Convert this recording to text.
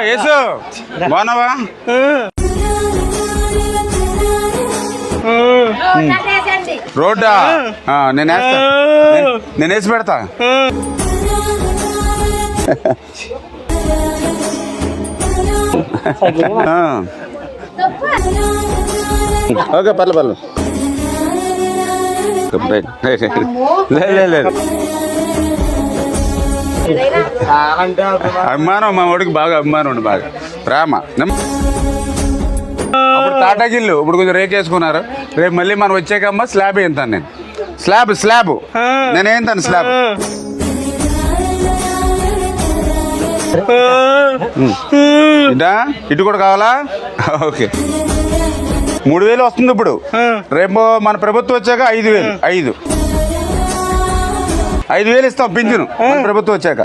యేసు బాగున్నావా? రోడ్డా నేను వేస్తా, నేను వేసి పెడతా. ఓకే పర్లేదు లేదు అభిమానం మా వాడికి బాగా అభిమానం ఉండి బాగా ప్రేమ. అప్పుడు తాటాకిల్లు ఇప్పుడు కొంచెం రేకేసుకున్నారు. రేపు మళ్ళీ మనం వచ్చాకమ్మా స్లాబ్ వేస్తాను నేను. స్లాబ్ నేను ఏంటాను స్లాబ్. ఇటు కూడా కావాలా? ఓకే 3000 వస్తుంది ఇప్పుడు. రేపు మన ప్రభుత్వం వచ్చాక 5000 ఇస్తాం పింఛను మన ప్రభుత్వం వచ్చాక.